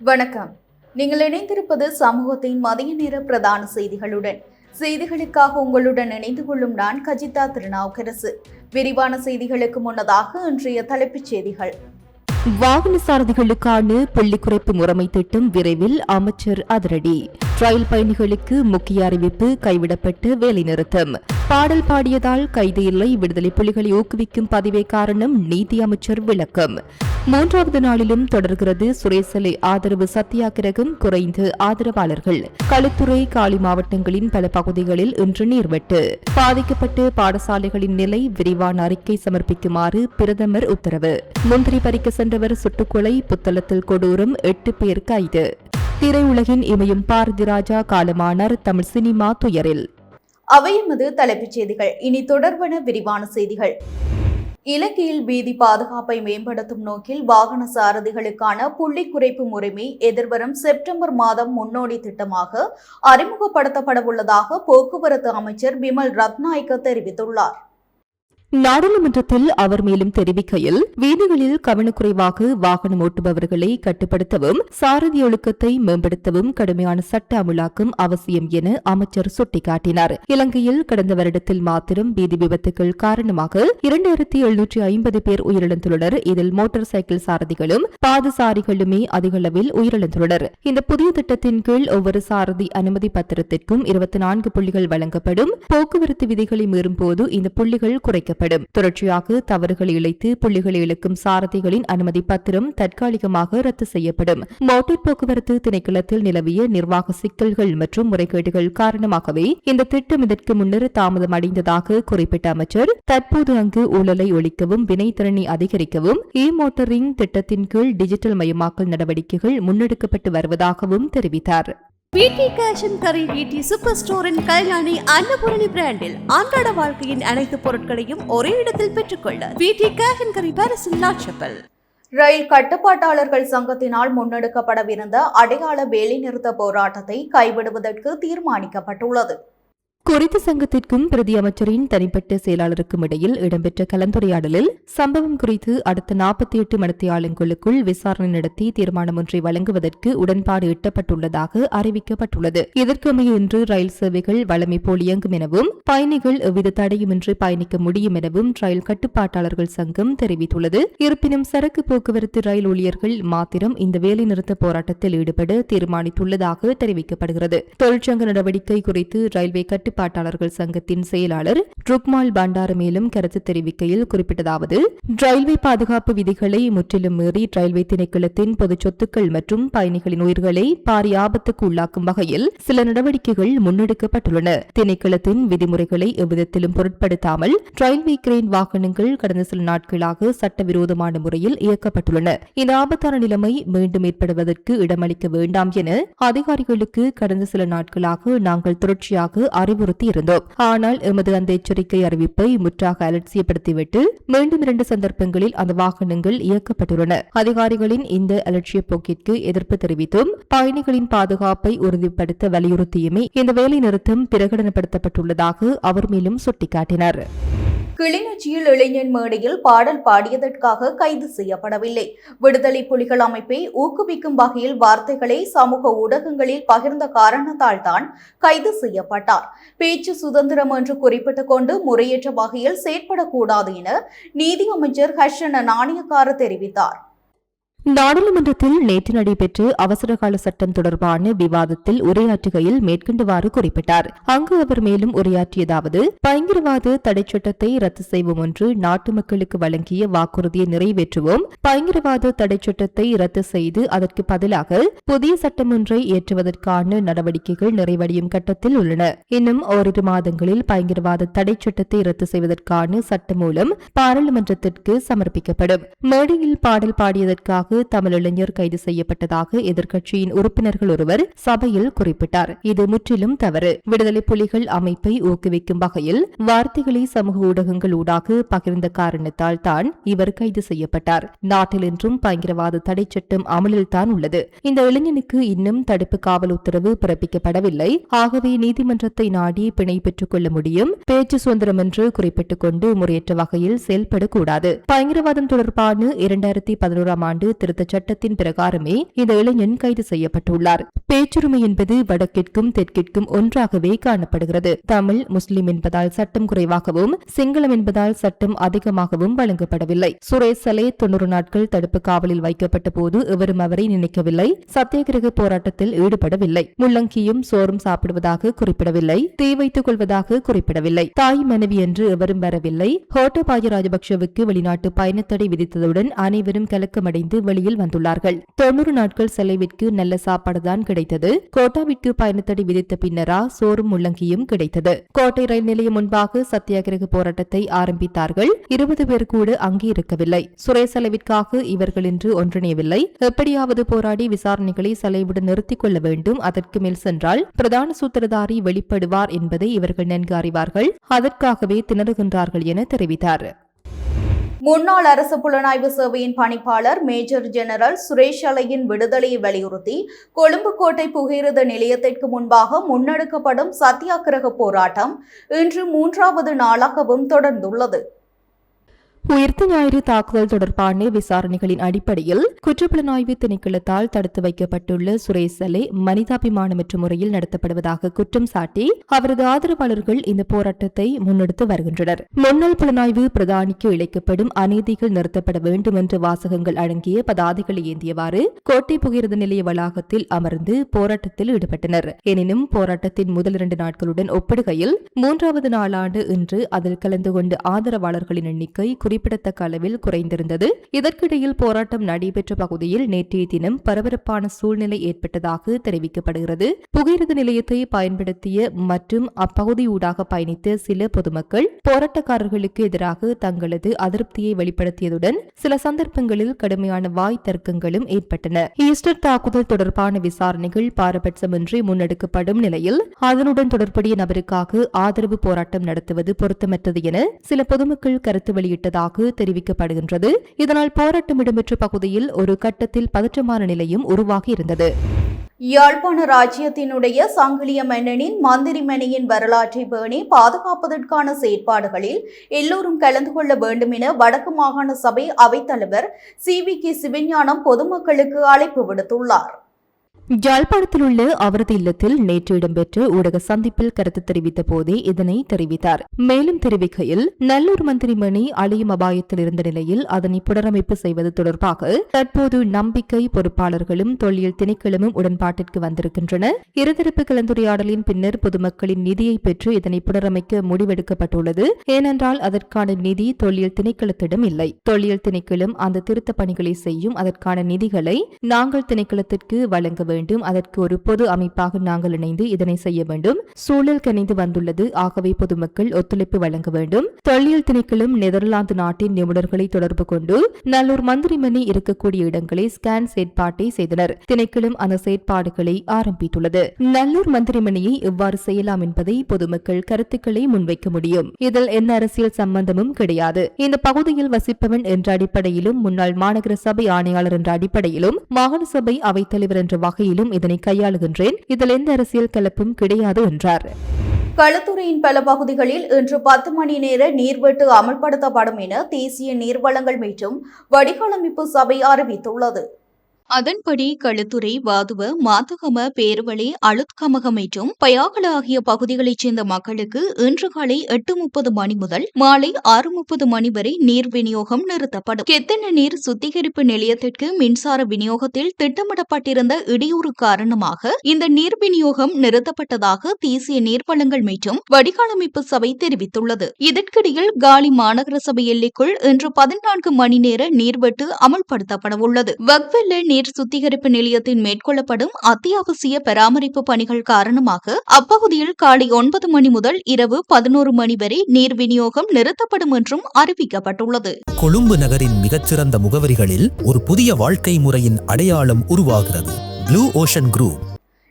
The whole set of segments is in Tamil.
வணக்கம். நீங்கள் இணைந்திருப்பது சமூகத்தின் மதிய நேர பிரதான செய்திகளுடன். செய்திகளுக்காக உங்களுடன் இணைந்து கொள்ளும் நான் கஜிதா திருநாவுக்கரசு. விரிவான செய்திகளுக்கு முன்னதாக இன்றைய தலைப்புச் செய்திகள். வாகன சாரதிகளுக்கான புள்ளி குறைப்பு முறைமை திட்டம் விரைவில், அமைச்சர் அதிரடி. ரயில் பயணிகளுக்கு முக்கிய அறிவிப்பு, கைவிடப்பட்டு வேலைநிறுத்தம். பாடல் பாடியதால் கைது இல்லை, விடுதலை புலிகளை ஊக்குவிக்கும் பதிவே காரணம், நீதி அமைச்சர் விளக்கம். 3வது நாளிலும் தொடர்கிறது சுரேசலை ஆதரவு சத்தியாகிரகம், குறைந்து ஆதரவாளர்கள். களுத்துறை, காலி மாவட்டங்களின் பல பகுதிகளில் இன்று நீர்வெட்டு. பாதிக்கப்பட்ட பாடசாலைகளின் நிலை, விரிவான அறிக்கை சமர்ப்பிக்குமாறு பிரதமர் உத்தரவு. முந்திரி பறிக்க சென்றவர் சுட்டுக்கொலை, புத்தளத்தில் கொடூரம், 8 பேர் கைது. திரையுலகின் இமயம் பாரதிராஜா காலமானார், தமிழ் சினிமா துயரில். அவை எமது தலைப்புச் செய்திகள். இனி தொடர்பான விரிவான செய்திகள். இலங்கையில் வீதி பாதுகாப்பை மேம்படுத்தும் நோக்கில் வாகன சாரதிகளுக்கான புள்ளி குறைப்பு முறைமை எதிர்வரும் செப்டம்பர் மாதம் முன்னோடி திட்டமாக அறிமுகப்படுத்தப்படவுள்ளதாக போக்குவரத்து அமைச்சர் பிமல் ரத்நாயக்க தெரிவித்துள்ளார். நாடாளுமன்றத்தில் அவர் மேலும் தெரிவிக்கையில், வீதிகளில் கவனக்குறைவாக வாகனம் ஓட்டுபவர்களை கட்டுப்படுத்தவும் சாரதி ஒழுக்கத்தை மேம்படுத்தவும் கடுமையான சட்ட அமுலாக்கம் அவசியம் என அமைச்சர் சுட்டிக்காட்டினார். இலங்கையில் கடந்த வருடத்தில் மாத்திரம் வீதி விபத்துகள் காரணமாக 2750 பேர் உயிரிழந்துள்ளனர். இதில் மோட்டார் சைக்கிள் சாரதிகளும் பாதசாரிகளுமே அதிகளவில் உயிரிழந்துள்ளனர். இந்த புதிய திட்டத்தின் கீழ் ஒவ்வொரு சாரதி அனுமதி பத்திரத்திற்கும் 24 புள்ளிகள் வழங்கப்படும். போக்குவரத்து விதிகளை மீறும் போது இந்த புள்ளிகள் குறைக்கப்படும். தொடர்ச்சியாக தவறுகளை இழைத்து புள்ளிகளை இழக்கும் சாரதிகளின் அனுமதி பத்திரம் தற்காலிகமாக ரத்து செய்யப்படும். மோட்டார் போக்குவரத்து திணைக்களத்தில் நிலவிய நிர்வாக சிக்கல்கள் மற்றும் முறைகேடுகள் காரணமாகவே இந்த திட்டம் இதற்கு முன்னர் தாமதம் அடைந்ததாக குறிப்பிட்ட அமைச்சர், தற்போது அங்கு ஊழலை ஒழிக்கவும் வினைத்திறனை அதிகரிக்கவும் மோட்டரிங் திட்டத்தின் கீழ் டிஜிட்டல் மயமாக்கல் நடவடிக்கைகள் முன்னெடுக்கப்பட்டு வருவதாகவும் தெரிவித்தார். VT cash and carry VT super ஸ்டோரின் கல்யாணி அன்னபூரணி பிராண்டில் அன்றாட வாழ்க்கையின் அனைத்து பொருட்களையும் ஒரே இடத்தில் பெற்றுக்கொள்ள வீட்டி கேஷ் அண்ட் கரி பாரிஸின் லாட்சப்பல். ரயில் கட்டுப்பாட்டாளர்கள் சங்கத்தினால் முன்னெடுக்கப்படவிருந்த அடையாள வேலைநிறுத்த போராட்டத்தை கைவிடுவதற்கு தீர்மானிக்கப்பட்டுள்ளது. குறித்த சங்கத்திற்கும் பிரதி அமைச்சரின் தனிப்பட்ட செயலாளருக்கும் இடையில் இடம்பெற்ற கலந்துரையாடலில் சம்பவம் குறித்து அடுத்த 48 மணித்தியாலங்களுக்குள் விசாரணை நடத்தி தீர்மானம் ஒன்றை வழங்குவதற்கு உடன்பாடு எட்டப்பட்டுள்ளதாக அறிவிக்கப்பட்டுள்ளது. இதற்கமைய இன்று ரயில் சேவைகள் வழமை போல் இயங்கும் எனவும் பயணிகள் எவ்வித தடையுமின்றி பயணிக்க முடியும் எனவும் ரயில் கட்டுப்பாட்டாளர்கள் சங்கம் தெரிவித்துள்ளது. இருப்பினும் சரக்கு போக்குவரத்து ரயில் ஊழியர்கள் மாத்திரம் இந்த வேலைநிறுத்த போராட்டத்தில் ஈடுபட தீர்மானித்துள்ளதாக தெரிவிக்கப்படுகிறது. தொழிற்சங்க நடவடிக்கை குறித்து ரயில்வே கட்டுப்பாட்டாளர்கள் சங்கத்தின் செயலாளர் ருக்மால் பண்டார மேலும் கருத்து தெரிவிக்கையில் குறிப்பிட்டதாவது, ரயில்வே பாதுகாப்பு விதிகளை முற்றிலும் மீறி ரயில்வே திணைக்களத்தின் பொது சொத்துக்கள் மற்றும் பயணிகளின் உயிர்களை பாரிய ஆபத்துக்கு உள்ளாக்கும் வகையில் சில நடவடிக்கைகள் முன்னெடுக்கப்பட்டுள்ளன. திணைக்களத்தின் விதிமுறைகளை எவ்விதத்திலும் பொருட்படுத்தாமல் ரயில்வே கிரேன் வாகனங்கள் கடந்த சில நாட்களாக சட்டவிரோதமான முறையில் இயக்கப்பட்டுள்ளன. இந்த ஆபத்தான நிலைமை மீண்டும் ஏற்படுவதற்கு இடமளிக்க வேண்டாம் என அதிகாரிகளுக்கு கடந்த சில நாட்களாக நாங்கள் தொடர்ச்சியாக அறிவுறுத்தியிருந்தோம். ஆனால் எமது அந்த எச்சரிக்கை அறிவிப்பை முற்றாக அலட்சியப்படுத்திவிட்டு மீண்டும் 2 சந்தர்ப்பங்களில் அந்த வாகனங்கள் இயக்கப்பட்டுள்ளன. அதிகாரிகளின் இந்த அலட்சிய போக்கிற்கு எதிர்ப்பு தெரிவித்தும் பயணிகளின் பாதுகாப்பை உறுதிப்படுத்த வலியுறுத்தியுமே இந்த வேலை நிறுத்தம் பிரகடனப்படுத்தப்பட்டுள்ளதாக அவர் மேலும் சுட்டிக்காட்டினார். கிளிநொச்சியில் இளைஞன் மேடையில் பாடல் பாடியதற்காக கைது செய்யப்படவில்லை. விடுதலை புலிகள் அமைப்பை ஊக்குவிக்கும் வகையில் வார்த்தைகளை சமூக ஊடகங்களில் பகிர்ந்த காரணத்தால் தான் கைது செய்யப்பட்டார். பேச்சு சுதந்திரம் என்று குறிப்பிட்டுக் கொண்டு முறையற்ற வகையில் செயற்படக்கூடாது என நீதி அமைச்சர் ஹர்ஷன நாணயக்கார தெரிவித்தார். நாடாளுமன்றத்தில் நேற்று நடைபெற்ற அவசரகால சட்டம் தொடர்பான விவாதத்தில் உரையாற்றுகையில் மேற்கண்டவாறு குறிப்பிட்டார். அங்கு அவர் மேலும் உரையாற்றியதாவது, பயங்கரவாத தடை சட்டத்தை ரத்து செய்வோம் என்று நாட்டு மக்களுக்கு வழங்கிய வாக்குறுதியை நிறைவேற்றுவோம். பயங்கரவாத தடை சட்டத்தை ரத்து செய்து அதற்கு பதிலாக புதிய சட்டம் ஒன்றை ஏற்றுவதற்கான நடவடிக்கைகள் நிறைவடையும் கட்டத்தில் உள்ளன. இன்னும் ஓரிரு மாதங்களில் பயங்கரவாத தடை சட்டத்தை ரத்து செய்வதற்கான சட்டம் மூலம் பாராளுமன்றத்திற்கு சமர்ப்பிக்கப்படும். மேடையில் பாடல் பாடியதற்காக தமிழ் இளைஞர் கைது செய்யப்பட்டதாக எதிர்க்கட்சியின் உறுப்பினர்கள் ஒருவர் சபையில் குறிப்பிட்டார். இது முற்றிலும் தவறு. விடுதலை புலிகள் அமைப்பை ஊக்குவிக்கும் வகையில் வார்த்தைகளை சமூக ஊடகங்கள் ஊடாக பகிர்ந்த காரணத்தால் தான் இவர் கைது செய்யப்பட்டார். நாட்டில் இன்றும் பயங்கரவாத தடை சட்டம் அமலில் தான் உள்ளது. இந்த இளைஞனுக்கு இன்னும் தடுப்பு காவல் உத்தரவு பிறப்பிக்கப்படவில்லை. ஆகவே நீதிமன்றத்தை நாடி பிணை பெற்றுக் கொள்ள முடியும். பேச்சு சுதந்திரம் என்று குறிப்பிட்டுக் கொண்டு முறையற்ற வகையில் செயல்படக்கூடாது. பயங்கரவாதம் தொடர்பான 2011 ஆண்டு திருத்தச் சட்டத்தின் பிரகாரமே இந்த இளைஞன் கைது செய்யப்பட்டுள்ளார். பேச்சுரிமை என்பது வடக்கிற்கும் தெற்கிற்கும் ஒன்றாகவே காணப்படுகிறது. தமிழ், முஸ்லிம் என்பதால் சட்டம் குறைவாகவும், சிங்களம் என்பதால் சட்டம் அதிகமாகவும் வழங்கப்படவில்லை. சுரேஷ் சலே 90 நாட்கள் தடுப்பு காவலில் வைக்கப்பட்ட போது எவரும் அவரை நினைக்கவில்லை. சத்தியாகிரக போராட்டத்தில் ஈடுபடவில்லை. முள்ளங்கியும் சோறும் சாப்பிடுவதாக குறிப்பிடவில்லை. தீ வைத்துக் கொள்வதாக குறிப்பிடவில்லை. தாய் மனைவி என்று எவரும் வரவில்லை. கோட்டாபய ராஜபக்சவுக்கு வெளிநாட்டு பயணத்தடை விதித்ததுடன் அனைவரும் கலக்கமடைந்து வெளியில் வந்துள்ளார்கள். 90 நாட்கள் செலவிற்கு நல்ல சாப்பாடுதான் கிடைத்தது. கோட்டாவிற்கு பயணத்தடை விதித்த பின்னரா சோறும் முள்ளங்கியும் கிடைத்தது. கோட்டை ரயில் நிலையம் முன்பாக சத்தியாகிரக போராட்டத்தை ஆரம்பித்தார்கள். 20 பேர் கூட அங்கே இருக்கவில்லை. சுரேஷ் சலைவிற்காக இவர்கள் இன்று ஒன்றிணையவில்லை. எப்படியாவது போராடி விசாரணைகளை சலைவுடன் நிறுத்திக் கொள்ள வேண்டும். அதற்கு மேல் சென்றால் பிரதான சூத்திரதாரி வெளிப்படுவார் என்பதை இவர்கள் நன்கு அறிவார்கள். அதற்காகவே திணறுகின்றார்கள் என தெரிவித்தார். முன்னாள் அரசு புலனாய்வு சேவையின் பணிப்பாளர் மேஜர் ஜெனரல் சுரேஷ் அலையின் விடுதலையை வலியுறுத்தி கொழும்பு கோட்டை புகையிரத நிலையத்திற்கு முன்பாக முன்னெடுக்கப்படும் சத்தியாகிரக போராட்டம் இன்று 3வது நாளாகவும் தொடர்ந்துள்ளது. உயிர்த்த ஞாயிறு தாக்குதல் தொடர்பான விசாரணைகளின் அடிப்படையில் குற்றப்புலனாய்வு திணைக்களத்தால் தடுத்து வைக்கப்பட்டுள்ள சுரேஷ் சலே மனிதாபிமானமற்ற முறையில் நடத்தப்படுவதாக குற்றம் சாட்டி அவரது ஆதரவாளர்கள் இந்த போராட்டத்தை முன்னெடுத்து வருகின்றனர். முன்னாள் புலனாய்வு பிரதானிக்கு இழைக்கப்படும் அநீதிகள் நிறுத்தப்பட வேண்டும் என்ற வாசகங்கள் அடங்கிய பதாதைகளை ஏந்தியவாறு கோட்டை புகையிரத நிலைய வளாகத்தில் அமர்ந்து போராட்டத்தில் ஈடுபட்டனர். எனினும் போராட்டத்தின் முதல் 2 நாட்களுடன் ஒப்பிடுகையில் 3வது நாளான இன்று அதில் கலந்து கொண்ட ஆதரவாளர்களின் எண்ணிக்கை குறிப்பிடத்தக்க அளவில் குறைந்திருந்தது. இதற்கிடையில் போராட்டம் நடைபெற்ற பகுதியில் நேற்றைய தினம் பரபரப்பான சூழ்நிலை ஏற்பட்டதாக தெரிவிக்கப்படுகிறது. புகையிரத நிலையத்தை பயன்படுத்திய மற்றும் அப்பகுதியூடாக பயணித்த சில பொதுமக்கள் போராட்டக்காரர்களுக்கு எதிராக தங்களது அதிருப்தியை வெளிப்படுத்தியதுடன் சில சந்தர்ப்பங்களில் கடுமையான வாய் தர்க்கங்களும் ஏற்பட்டன. ஈஸ்டர் தாக்குதல் தொடர்பான விசாரணைகள் பாரபட்சமின்றி முன்னெடுக்கப்படும் நிலையில் அதனுடன் தொடர்புடைய நபருக்காக ஆதரவு போராட்டம் நடத்துவது பொருத்தமற்றது என சில பொதுமக்கள் கருத்து வெளியிட்டதாக தெரிவிக்கப்படுகின்றது. இதனால் போராட்டம் இடம்பெற்ற பகுதியில் ஒரு கட்டத்தில் பதற்றமான நிலையும் உருவாகியிருந்தது. யாழ்ப்பாண ராஜ்யத்தினுடைய சங்கிலிய மன்னனின் மந்திரிமனையின் வரலாற்றை பேணி பாதுகாப்பதற்கான செயற்பாடுகளில் எல்லோரும் கலந்து கொள்ள வேண்டும் என வடக்கு மாகாண சபை அவைத்தலைவர் CVK சிவஞானம் பொதுமக்களுக்கு அழைப்பு விடுத்துள்ளார். யாழ்ப்பாணத்தில் உள்ள அவரது இல்லத்தில் நேற்று இடம்பெற்ற ஊடக சந்திப்பில் கருத்து தெரிவித்த போதே இதனை தெரிவித்தார். மேலும் தெரிவிக்கையில், நல்லூர் மந்திரிமனை அழியும் அபாயத்தில் இருந்த நிலையில் அதனை புனரமைப்பு செய்வது தொடர்பாக தற்போது நம்பிக்கை பொறுப்பாளர்களும் தொல்லியல் திணைக்களமும் உடன்பாட்டிற்கு வந்திருக்கின்றன. இருதரப்பு கலந்துரையாடலின் பின்னர் பொதுமக்களின் நிதியை பெற்று இதனை புனரமைக்க முடிவெடுக்கப்பட்டுள்ளது. ஏனென்றால் அதற்கான நிதி தொல்லியல் திணைக்களத்திடம் இல்லை. தொல்லியல் திணைக்களம் அந்த திருத்த பணிகளை செய்யும். அதற்கான நிதிகளை நாங்கள் திணைக்களத்திற்கு வழங்க வேண்டும். அதற்கு ஒரு பொது அமைப்பாக நாங்கள் இணைந்து இதனை செய்ய வேண்டும். சூழல் கணிந்து வந்துள்ளது. ஆகவே பொதுமக்கள் ஒத்துழைப்பு வழங்க வேண்டும். தொல்லியல் திணைக்களம் நெதர்லாந்து நாட்டின் நிபுணர்களை தொடர்பு கொண்டு நல்லூர் மந்திரிமனை இருக்கக்கூடிய இடங்களை ஸ்கேன் செயற்பாட்டை செய்தனர். திணைக்களம் அந்த செயற்பாடுகளை ஆரம்பித்துள்ளது. நல்லூர் மந்திரிமனையை எவ்வாறு செய்யலாம் என்பதை பொதுமக்கள் கருத்துக்களை முன்வைக்க முடியும். இதில் எந்த அரசியல் சம்பந்தமும் கிடையாது. இந்த பகுதியில் வசிப்பவன் என்ற அடிப்படையிலும் முன்னாள் மாநகர சபை ஆணையாளர் என்ற அடிப்படையிலும் மாகாண சபை அவைத்தலைவர் என்ற வகையில் இதனை கையாளுகின்றேன். இதில் எந்த அரசியல் கலப்பும் கிடையாது என்றார். களுத்துறையின் பல பகுதிகளில் இன்று 10 மணி நேர நீர்வெட்டு அமல்படுத்தப்படும் என தேசிய நீர்வளங்கள் மற்றும் வடிகாலமைப்பு சபை அறிவித்துள்ளது. அதன்படி களுத்துறை, வாதுவ, மாத்தகம, பேருவளை, அளுத்கமக மற்றும் பயாகல ஆகிய பகுதிகளைச் சேர்ந்த மக்களுக்கு இன்று காலை 8:30 மணி முதல் மாலை 6:30 மணி வரை நீர் விநியோகம் நிறுத்தப்படும். கெத்தன நீர் சுத்திகரிப்பு நிலையத்திற்கு மின்சார விநியோகத்தில் திட்டமிடப்பட்டிருந்த இடையூறு காரணமாக இந்த நீர் விநியோகம் நிறுத்தப்பட்டதாக தேசிய நீர்வளங்கள் மற்றும் வடிகாலமைப்பு சபை தெரிவித்துள்ளது. இதற்கிடையில் காலி மாநகர சபை எல்லைக்குள் இன்று 14 மணி நேர நீர்வெட்டு அமல்படுத்தப்படவுள்ளது. வக்வெல்ல நீர் சுத்திகரிப்பு நிலையத்தில் மேற்கொள்ளப்படும் அத்தியாவசிய பராமரிப்பு பணிகள் காரணமாக அப்பகுதியில் காலை 9 மணி முதல் இரவு 11 மணி வரை நீர் விநியோகம் நிறுத்தப்படும் என்றும் அறிவிக்கப்பட்டுள்ளது. கொழும்பு நகரின் மிகச்சிறந்த முகவரிகளில் ஒரு புதிய வாழ்க்கை முறையின் அடையாளம் உருவாகிறது. Blue ocean group.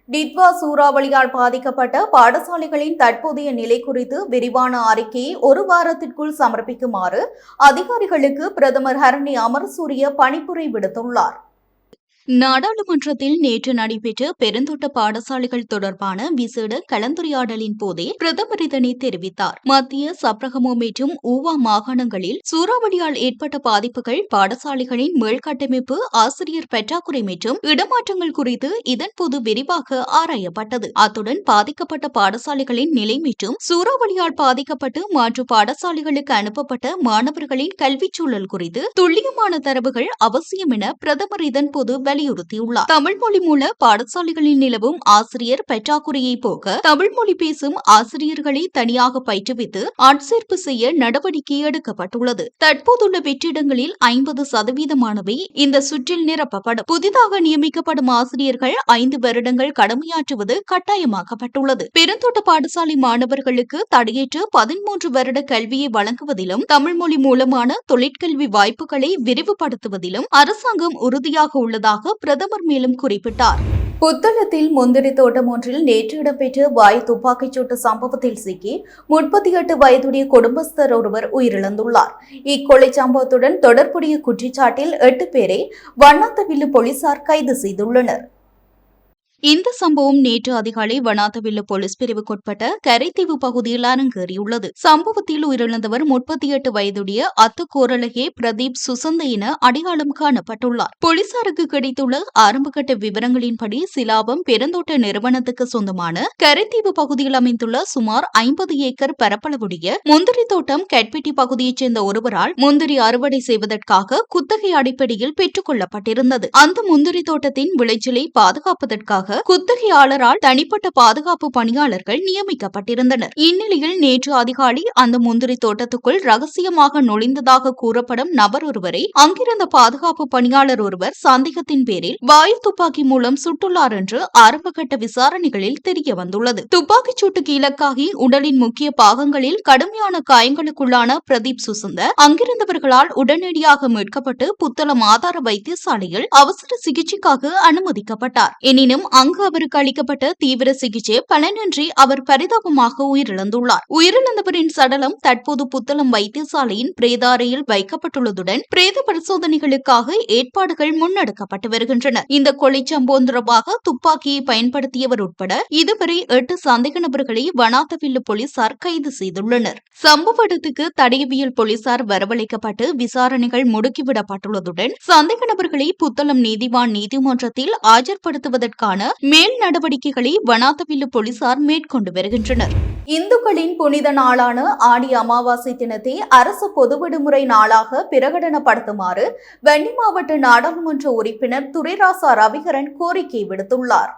டிட்வா சூறாவளியால் பாதிக்கப்பட்ட பாடசாலைகளின் தற்போதைய நிலை குறித்து விரிவான அறிக்கையை 1 வாரத்திற்குள் சமர்ப்பிக்குமாறு அதிகாரிகளுக்கு பிரதமர் ஹரணி அமரசூரிய பணிப்புரை விடுத்துள்ளார். நாடாளுமன்றத்தில் நேற்று நடைபெற்ற பெருந்தோட்ட பாடசாலைகள் தொடர்பான விசேட கலந்துரையாடலின் போதே பிரதமர் இதனை தெரிவித்தார். மத்திய சப்ரகமு மற்றும் ஊவா மாகாணங்களில் சூறாவளியால் ஏற்பட்ட பாதிப்புகள், பாடசாலைகளின் மீள்கட்டமைப்பு, ஆசிரியர் பற்றாக்குறை மற்றும் இடமாற்றங்கள் குறித்து இதன்போது விரிவாக ஆராயப்பட்டது. அத்துடன் பாதிக்கப்பட்ட பாடசாலைகளின் நிலை மற்றும் சூறாவளியால் பாதிக்கப்பட்டு மாற்று பாடசாலைகளுக்கு அனுப்பப்பட்ட மாணவர்களின் கல்விச் சூழல் குறித்து துல்லியமான தரவுகள் அவசியம் என பிரதமர் இதன்போது வலியுறுத்தியுள்ளார். தமிழ் மொழி மூல பாடசாலைகளில் நிலவும் ஆசிரியர் பற்றாக்குறையை போக்க தமிழ் மொழி பேசும் ஆசிரியர்களை தனியாக பயிற்றுவித்து ஆட்சேர்ப்பு செய்ய நடவடிக்கை எடுக்கப்பட்டுள்ளது. தற்போதுள்ள வெற்றிடங்களில் 50% இந்த சுற்றில் நிரப்பப்படும். புதிதாக நியமிக்கப்படும் ஆசிரியர்கள் 5 வருடங்கள் கடமையாற்றுவது கட்டாயமாக்கப்பட்டுள்ளது. பெருந்தோட்ட பாடசாலை மாணவர்களுக்கு தடையற்ற 13 வருட கல்வியை வழங்குவதிலும் தமிழ் மொழி மூலமான தொழிற்கல்வி வாய்ப்புகளை விரிவுபடுத்துவதிலும் அரசாங்கம் உறுதியாக உள்ளதாக பிரதமர் மேலும் குறிப்பிட்டார். புத்தளத்தில் முந்திரி தோட்டம் ஒன்றில் நேற்று இடம்பெற்ற வாய் துப்பாக்கிச் சூட்டு சம்பவத்தில் சிக்கி 38 வயதுடைய குடும்பஸ்தர் ஒருவர் உயிரிழந்துள்ளார். இக்கொலை சம்பவத்துடன் தொடர்புடைய குற்றச்சாட்டில் 8 பேரை வண்ணாத்தவில்லு போலீசார் கைது செய்துள்ளனர். இந்த சம்பவம் நேற்று அதிகாலை வண்ணாத்தவில்லு போலீஸ் பிரிவுக்குட்பட்ட கரைத்தீவு பகுதியில் அரங்கேறியுள்ளது. சம்பவத்தில் உயிரிழந்தவர் 38 வயதுடைய அத்துக்கோரலகே பிரதீப் சுசந்த என அடையாளம் காணப்பட்டுள்ளார். போலீசாருக்கு கிடைத்துள்ள ஆரம்பகட்ட விவரங்களின்படி சிலாபம் பெருந்தோட்ட நிறுவனத்துக்கு சொந்தமான கரைத்தீவு பகுதியில் அமைந்துள்ள சுமார் 50 ஏக்கர் பரப்பளவுடைய முந்திரி தோட்டம் கட்பெட்டி பகுதியைச் சேர்ந்த ஒருவரால் முந்திரி அறுவடை செய்வதற்காக குத்தகை அடிப்படையில் பெற்றுக் கொள்ளப்பட்டிருந்தது. அந்த முந்திரி தோட்டத்தின் விளைச்சலை பாதுகாப்பதற்காக குத்தகையாளரால் தனிப்பட்ட பாதுகாப்பு பணியாளர்கள் நியமிக்கப்பட்டிருந்தனர். இந்நிலையில் நேற்று அதிகாலை அந்த முந்திரி தோட்டத்துக்குள் ரகசியமாக நுழைந்ததாக கூறப்படும் நபர் ஒருவரை அங்கிருந்த பாதுகாப்பு பணியாளர் ஒருவர் சந்தேகத்தின் பேரில் வாயு துப்பாக்கி மூலம் சுட்டுள்ளார் என்று ஆரம்பகட்ட விசாரணைகளில் தெரிய வந்துள்ளது. துப்பாக்கிச் சூட்டுக்கு இலக்காகி உடலின் முக்கிய பாகங்களில் கடுமையான காயங்களுக்குள்ளான பிரதீப் சுசந்த அங்கிருந்தவர்களால் உடனடியாக மீட்கப்பட்டு புத்தளம் ஆதார வைத்தியசாலையில் அவசர சிகிச்சைக்காக அனுமதிக்கப்பட்டார். எனினும் அங்கு அவருக்கு அளிக்கப்பட்ட தீவிர சிகிச்சை பலனின்றி அவர் பரிதாபமாக உயிரிழந்துள்ளார். உயிரிழந்தவரின் சடலம் தற்போது புத்தளம் வைத்தியசாலையின் பிரேத அறையில் வைக்கப்பட்டுள்ளதுடன் பிரேத பரிசோதனைகளுக்காக ஏற்பாடுகள் முன்னெடுக்கப்பட்டு வருகின்றன. இந்த கொலை சம்பவம் தொடர்பாக துப்பாக்கியை பயன்படுத்தியவர் உட்பட இதுவரை 8 சந்தேக நபர்களை வண்ணாத்தவில்லு போலீசார் கைது செய்துள்ளனர். சம்பவ இடத்துக்கு தடயவியல் போலீசார் வரவழைக்கப்பட்டு விசாரணைகள் முடுக்கிவிடப்பட்டுள்ளதுடன் சந்தேக நபர்களை புத்தளம் நீதிவான் நீதிமன்றத்தில் ஆஜர்படுத்துவதற்கான மேல் நடவடிக்கைகளை வண்ணாத்தவில்லு போலீசார் மேற்கொண்டு வருகின்றனர். இந்துக்களின் புனித நாளான ஆடி அமாவாசை தினத்தை அரசு பொது விடுமுறை நாளாக பிரகடனப்படுத்துமாறு வன்னி மாவட்ட நாடாளுமன்ற உறுப்பினர் துரைராசா ரவிகரன் கோரிக்கை விடுத்துள்ளார்.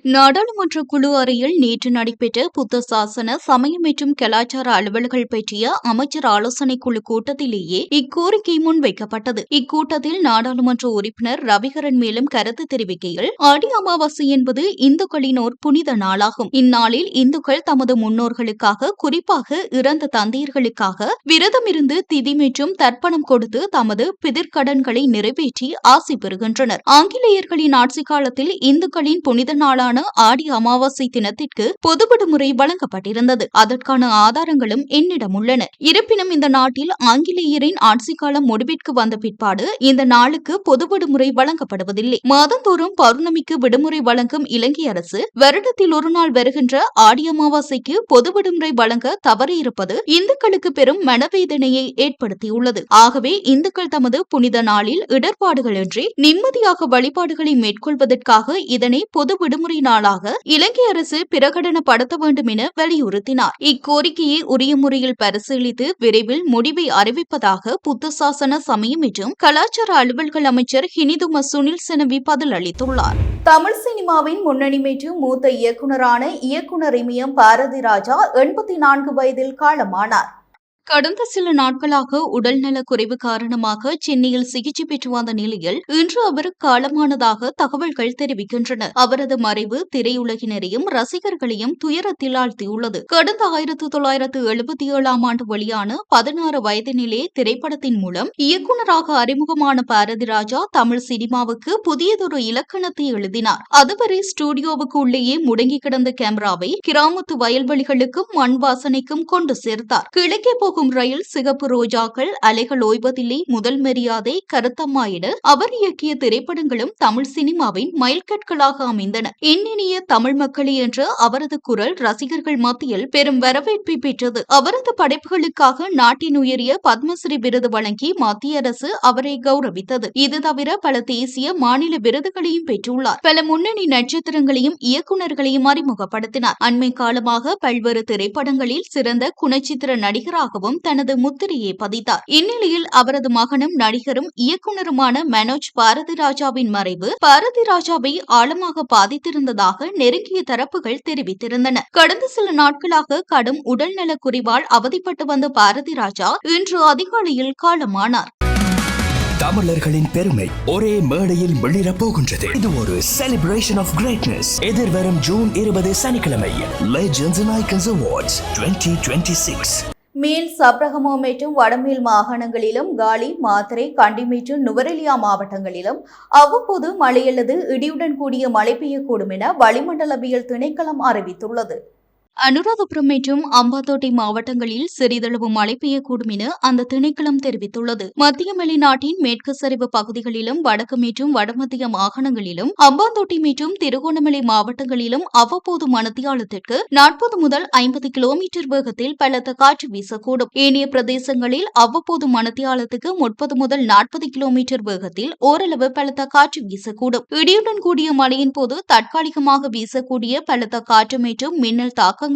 நாடாளுமன்ற குழு அறையில் நேற்று நடைபெற்ற புத்த சாசன சமயம் மற்றும் கலாச்சார அலுவல்கள் பற்றிய அமைச்சர் ஆலோசனை குழு கூட்டத்திலேயே இக்கோரிக்கை முன்வைக்கப்பட்டது. இக்கூட்டத்தில் நாடாளுமன்ற உறுப்பினர் ரவிகரன் மேலும் கருத்து தெரிவிக்கையில், ஆடி அமாவாசை என்பது இந்துக்களின் ஒரு புனித நாளாகும். இந்நாளில் இந்துக்கள் தமது முன்னோர்களுக்காக, குறிப்பாக இறந்த தந்தையர்களுக்காக விரதமிருந்து திதி மற்றும் தர்ப்பணம் கொடுத்து தமது பிதிர்க்கடன்களை நிறைவேற்றி ஆசி பெறுகின்றனர். ஆங்கிலேயர்களின் ஆட்சி காலத்தில் இந்துக்களின் புனித நாளான ஆடி அமாவாசை தினத்திற்கு பொது விடுமுறை வழங்கப்பட்டிருந்தது. அதற்கான ஆதாரங்களும் என்னிடம் உள்ளன. இருப்பினும் இந்த நாட்டில் ஆங்கிலேயரின் ஆட்சி காலம் முடிவிற்கு வந்த பிற்பாடு இந்த நாளுக்கு பொது விடுமுறை வழங்கப்படுவதில்லை. மாதந்தோறும் பௌர்ணமிக்கு விடுமுறை வழங்கும் இலங்கை அரசு வருடத்தில் ஒரு நாள் வருகின்ற ஆடி அமாவாசைக்கு பொது விடுமுறை வழங்க தவறியிருப்பது இந்துக்களுக்கு பெரும் மனவேதனையை ஏற்படுத்தியுள்ளது. ஆகவே இந்துக்கள் தமது புனித நாளில் இடர்பாடுகளின்றி நிம்மதியாக வழிபாடுகளை மேற்கொள்வதற்காக இதனை பொது விடுமுறை நாளாக இலங்கை அரசு பிரகடனப்படுத்த வேண்டும் என வலியுறுத்தினார். இக்கோரிக்கையை உரிய முறையில் பரிசீலித்து விரைவில் முடிவை அறிவிப்பதாக புத்த சாசன சமயம் மற்றும் கலாச்சார அலுவல்கள் அமைச்சர் ஹினிதும சுனில் செனவி பதில் அளித்துள்ளார். தமிழ் சினிமாவின் முன்னணி மற்றும் மூத்த இயக்குநரான இயக்குனர் இமயம் பாரதி ராஜா 84 வயதில் காலமானார். கடந்த சில நாட்களாக உடல்நலக் குறைவு காரணமாக சென்னையில் சிகிச்சை பெற்று வந்த நிலையில் இன்று அவர் காலமானதாக தகவல்கள் தெரிவிக்கின்றன. அவரது மறைவு திரையுலகினரையும் ரசிகர்களையும் துயரத்தில் ஆழ்த்தியுள்ளது. கடந்த 1977ஆம் ஆண்டு வெளியான 16 வயதினிலே திரைப்படத்தின் மூலம் இயக்குநராக அறிமுகமான பாரதி ராஜா தமிழ் சினிமாவுக்கு புதியதொரு இலக்கணத்தை எழுதினார். அதுவரை ஸ்டுடியோவுக்கு உள்ளேயே முடங்கி கிடந்த கேமராவை கிராமத்து வயல்வெளிகளுக்கும் மண் வாசனைக்கும் கொண்டு சேர்த்தார். கிழக்கே போகும் போகும் ரயில், சிகப்பு ரோஜாக்கள், அலைகள் ஓய்வதில்லை, முதல் மரியாதை, கருத்தம்மா என அவர் இயக்கிய திரைப்படங்களும் தமிழ் சினிமாவின் மைல்கற்களாக அமைந்தன. இன்னினிய தமிழ் மக்களே என்ற அவரது குரல் ரசிகர்கள் மத்தியில் பெரும் வரவேற்பை பெற்றது. அவரது படைப்புகளுக்காக நாட்டின் உயரிய பத்மஸ்ரீ விருது வழங்கி மத்திய அரசு அவரை கௌரவித்தது. இது தவிர பல தேசிய, மாநில விருதுகளையும் பெற்றுள்ளார். பல முன்னணி நட்சத்திரங்களையும் இயக்குநர்களையும் அறிமுகப்படுத்தினார். அண்மை காலமாக பல்வேறு திரைப்படங்களில் சிறந்த குணச்சித்திர நடிகராகவும் தனது முத்திரையை பதித்தார். இந்நிலையில் அவரது மகனும் நடிகரும் இயக்குநருமான மனோஜ் பாரதிராஜாவின் மறைவு பாரதிராஜாவை ஆழமாக பாதித்திருந்ததாக நெருங்கிய தரப்புகள் தெரிவித்திருந்தன. கடந்த சில நாட்களாக கடும் உடல்நலக் குறைவால் அவதிப்பட்டு வந்த பாரதிராஜா இன்று அதிகாலையில் காலமானார். தமிழர்களின் பெருமை ஒரே மேடையில் வெளியிடப் போகின்றது. இது ஒரு செலிப்ரேஷன் ஆஃப் கிரேட்னஸ். எதிர்வரும் ஜூன் 20 சனிக்கிழமை லெஜெண்ட்ஸ் அண்ட் ஐகான்ஸ் அவார்ட்ஸ் 2026 மேல் சப்ரகமோ மற்றும் வடமேல் மாகாணங்களிலும், காலி, மாத்தறை, கண்டி மற்றும் நுவரெலியா மாவட்டங்களிலும் அவ்வப்போது மழை அல்லது இடியுடன் கூடிய மழை பெய்யக்கூடும் என வளிமண்டலவியல் திணைக்களம் அறிவித்துள்ளது. அனுராதபுரம் மற்றும் அம்பாத்தோட்டை மாவட்டங்களில் சிறிதளவு மழை பெய்யக்கூடும் என அந்த திணைக்களம் தெரிவித்துள்ளது. மத்திய மலைநாட்டின் மேற்கு சரிவு பகுதிகளிலும், வடக்கு மற்றும் வடமத்திய மாகாணங்களிலும், அம்பாந்தோட்டை மற்றும் திருகோணமலை மாவட்டங்களிலும் அவ்வப்போது மணித்தியாலத்திற்கு 40 முதல் 50 கிலோமீட்டர் வேகத்தில் பலத்த காற்று வீசக்கூடும். ஏனைய பிரதேசங்களில் அவ்வப்போது மணித்தியாலத்துக்கு 30 முதல் 40 கிலோமீட்டர் வேகத்தில் ஓரளவு பலத்த காற்று வீசக்கூடும். இடியுடன் கூடிய மழையின் போது தற்காலிகமாக வீசக்கூடிய பலத்த காற்று மற்றும் மின்னல் தாக்கங்களினால்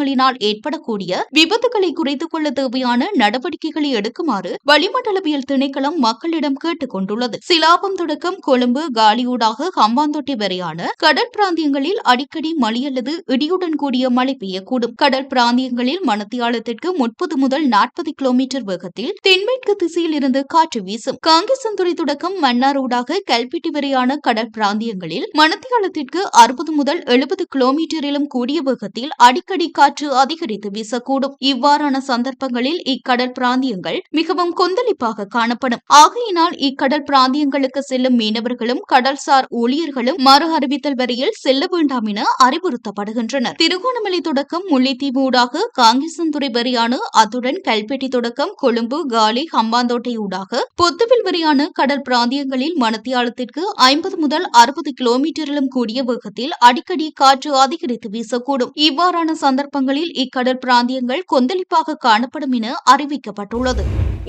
ஏற்படக்கூடிய விபத்துகளை குறைத்துக் கொள்ள தேவையான நடவடிக்கைகளை எடுக்குமாறு வளிமண்டலவியல் திணைக்களம் மக்களிடம் கேட்டுக் கொண்டுள்ளது. சிலாபம் தொடக்கம் கொழும்பு, காலியூடாக ஹம்பாந்தோட்டை வரையான கடல் பிராந்தியங்களில் அடிக்கடி மழை அல்லது இடியுடன் கூடிய மழை பெய்யக்கூடும். கடல் பிராந்தியங்களில் மணித்தியாலத்திற்கு 30 முதல் 40 கிலோமீட்டர் வேகத்தில் தென்மேற்கு திசையில் இருந்து காற்று வீசும். காங்கேசன்துறை தொடக்கம் மன்னாரூடாக கல்பிட்டி வரையான கடல் பிராந்தியங்களில் மணித்தியாலத்திற்கு 60 முதல் 70 கிலோமீட்டரிலும் கூடிய வேகத்தில் அடிக்கடி காற்று அதிகரித்து வீசக்கூடும். இவ்வாறான சந்தர்ப்பங்களில் இக்கடல் பிராந்தியங்கள் மிகவும் கொந்தளிப்பாக காணப்படும். ஆகையினால் இக்கடல் பிராந்தியங்களுக்கு செல்லும் மீனவர்களும் கடல்சார் ஊழியர்களும் மறு அறிவித்தல் வரையில் செல்ல வேண்டாம் என அறிவுறுத்தப்படுகின்றனர். திருகோணமலை தொடக்கம் முல்லைத்தீவு ஊடாக காங்கேசன்துறை வரையான, அத்துடன் கல்பெட்டி தொடக்கம் கொழும்பு, காலி, ஹம்பாந்தோட்டை ஊடாக பொத்துவில் வரையான கடல் பிராந்தியங்களில் மணித்தியாலத்திற்கு 50 முதல் 60 கிலோமீட்டரிலும் கூடிய வேகத்தில் அடிக்கடி காற்று அதிகரித்து வீசக்கூடும். இவ்வாறான சந்தர்ப்பங்களில் இக்கடல் பிராந்தியங்கள் கொந்தளிப்பாக காணப்படும் என அறிவிக்கப்பட்டுள்ளது.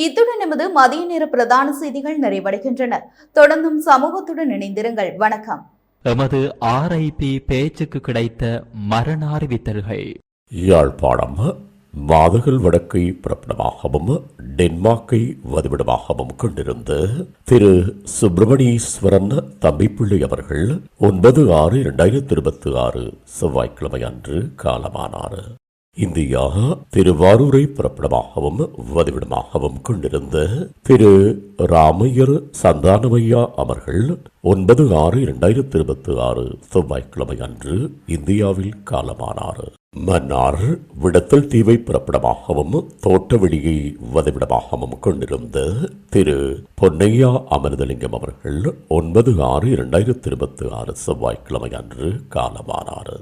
இத்துடன் நமது மதிய நேர பிரதான செய்திகள் நிறைவடைகின்றன. தொடர்ந்தும் சமூகத்துடன் இணைந்திருங்கள். வணக்கம். எமது RIP பேச்சுக்கு கிடைத்த மரண அறிவித்தல்கள். யாழ்ப்பாணம் மாதகள் வடக்கை பிறப்பிடமாகவும் டென்மார்க்கை வதிவிடமாகவும் கொண்டிருந்த திரு சுப்பிரமணியேஸ்வரன் தம்பிப்பிள்ளை அவர்கள் 9/6/2026 செவ்வாய்க்கிழமை அன்று காலமானார். இந்தியா திருவாரூரை பிறப்பிடமாகவும் வதிவிடமாகவும் கொண்டிருந்த திரு ராமையர் சந்தானமையா அவர்கள் 9/6/2026 செவ்வாய்க்கிழமை அன்று இந்தியாவில் காலமானார். மன்னார் விடத்தல் தீவை பிறப்பிடமாகவும் தோட்டவெளியை வதிவிடமாகவும் கொண்டிருந்த திரு பொன்னையா அமிர்தலிங்கம் அவர்கள் 9/6/2026 செவ்வாய்க்கிழமை அன்று காலமானார்.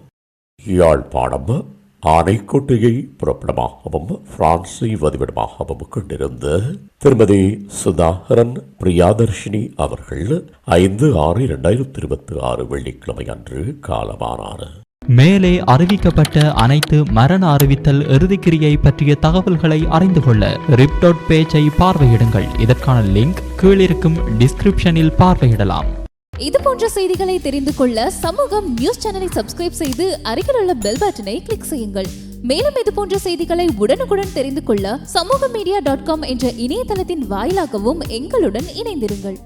யாழ்ப்பாணம் ஆனைக்கோட்டையை புறப்படமாகவும் பிரான்சை வதிவிடமாகவும் கொண்டிருந்த திருமதி சுதாகரன் பிரியாதர்ஷினி அவர்கள் 5/6/2026 வெள்ளிக்கிழமை அன்று காலமானார். மேலே அறிவிக்கப்பட்ட அனைத்து மரண அறிவித்தல் இறுதிக்கிரியை பற்றிய தகவல்களை அறிந்து கொள்ள ரிப்டாட் பேஜை பார்வையிடுங்கள். இதற்கான லிங்க் கீழிருக்கும் டிஸ்கிரிப்ஷனில் பார்வையிடலாம். இது போன்ற செய்திகளை தெரிந்து கொள்ள சமூகம் நியூஸ் சேனலை சப்ஸ்கிரைப் செய்து அருகில் உள்ள பெல் பட்டனை கிளிக் செய்யுங்கள். மேலும் இது போன்ற செய்திகளை உடனுக்குடன் தெரிந்து கொள்ள சமூகமீடியா.com என்ற இணையதளத்தின் வாயிலாகவும் எங்களுடன் இணைந்திருங்கள்.